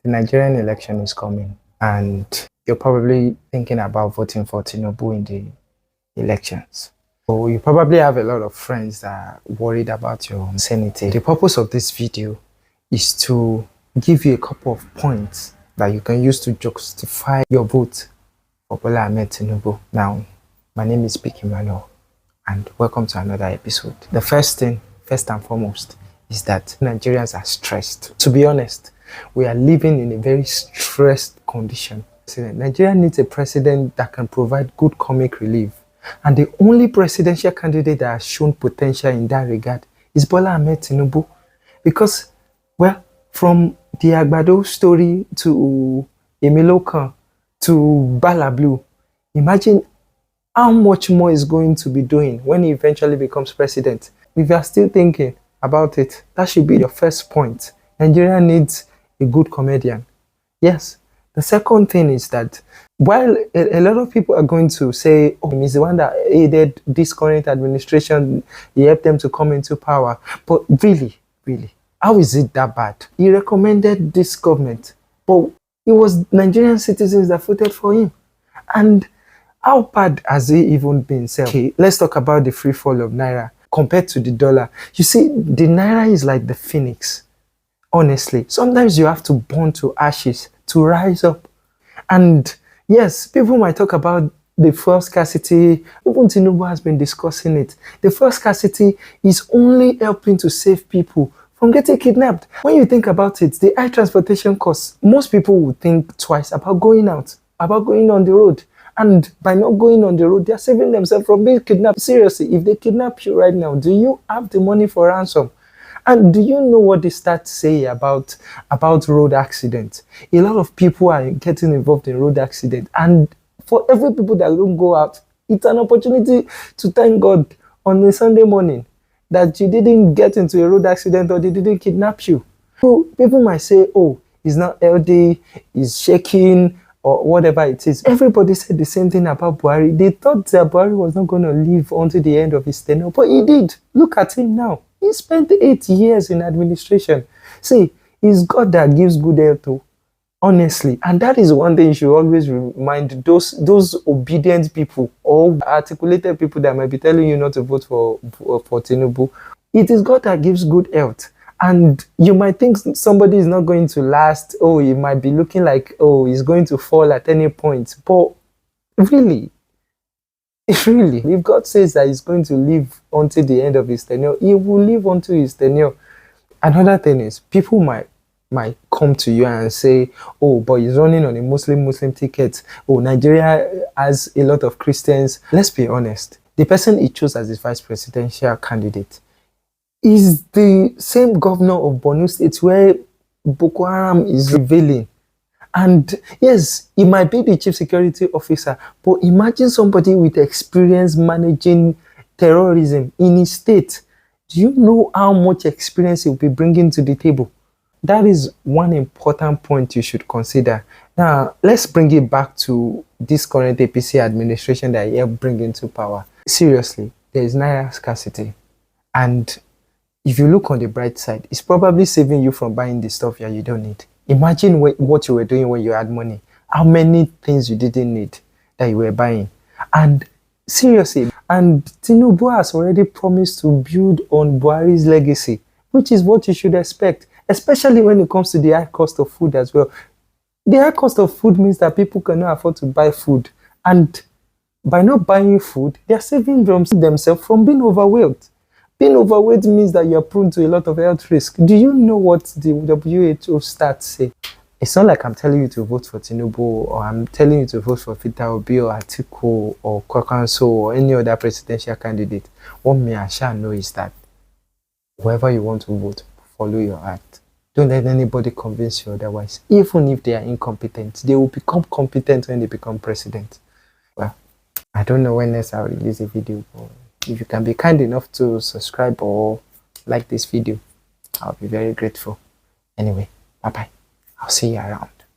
The Nigerian election is coming, and you're probably thinking about voting for Tinubu in the elections. So you probably have a lot of friends that are worried about your sanity. The purpose of this video is to give you a couple of points that you can use to justify your vote for Bola Ahmed Tinubu. Now, my name is Big Emmanuel, and welcome to another episode. The first thing, first and foremost, is that Nigerians are stressed. To be honest, we are living in a very stressed condition. Nigeria needs a president that can provide good comic relief. And the only presidential candidate that has shown potential in that regard is Bola Ahmed Tinubu. Because, well, from the Agbado story to Emilokan to Bala Blue, imagine how much more he's going to be doing when he eventually becomes president. If you are still thinking about it, that should be your first point. Nigeria needs a good comedian. Yes. The second thing is that while a lot of people are going to say, oh, he's the one that aided this current administration, he helped them to come into power. But really, how is it that bad? He recommended this government, but it was Nigerian citizens that voted for him. And how bad has he even been? Okay, let's talk about the free fall of Naira compared to the dollar. You see, the Naira is like the phoenix. Honestly, sometimes you have to burn to ashes to rise up. And yes, people might talk about the fuel scarcity. Even Tinubu has been discussing it. The fuel scarcity is only helping to save people from getting kidnapped. When you think about it, the high transportation costs, most people would think twice about going out, about going on the road. And by not going on the road, they're saving themselves from being kidnapped. Seriously, if they kidnap you right now, do you have the money for ransom? And do you know what the stats say about road accidents? A lot of people are getting involved in road accidents. And for every people that don't go out, it's an opportunity to thank God on a Sunday morning that you didn't get into a road accident or they didn't kidnap you. So people might say, oh, he's not healthy, he's shaking, or whatever it is. Everybody said the same thing about Buhari. They thought that Buhari was not going to live until the end of his tenure, but he did. Look at him now. He spent 8 years in administration. See, it's God that gives good health to, honestly. And that is one thing you should always remind those obedient people or articulated people that might be telling you not to vote for Tinubu. It is God that gives good health. And you might think somebody is not going to last. Oh, he might be looking like, oh, he's going to fall at any point. But really, if God says that he's going to live until the end of his tenure, he will live until his tenure. Another thing is, people might come to you and say, oh, but he's running on a Muslim ticket. Oh, Nigeria has a lot of Christians. Let's be honest. The person he chose as his vice presidential candidate is the same governor of Borno State where Boko Haram is revealing. And yes, he might be the chief security officer, but imagine somebody with experience managing terrorism in his state. Do you know how much experience he'll be bringing to the table? That is one important point you should consider. Now, let's bring it back to this current APC administration that he helped bring into power. Seriously, there is Naira scarcity. And if you look on the bright side, it's probably saving you from buying the stuff that you don't need. Imagine what you were doing when you had money. How many things you didn't need that you were buying. And seriously, and Tinubu has already promised to build on Buhari's legacy, which is what you should expect, especially when it comes to the high cost of food as well. The high cost of food means that people cannot afford to buy food. And by not buying food, they are saving themselves from being overwhelmed. Being overweight means that you're prone to a lot of health risk. Do you know what the WHO stats say? It's not like I'm telling you to vote for Tinubu or I'm telling you to vote for Peter Obi or Atiku or Kwankwaso or any other presidential candidate. What me and Sha know is that whoever you want to vote, follow your heart. Don't let anybody convince you otherwise. Even if they are incompetent, they will become competent when they become president. Well, I don't know when next I'll release a video, but if you can be kind enough to subscribe or like this video, I'll be very grateful. Anyway, bye-bye. I'll see you around.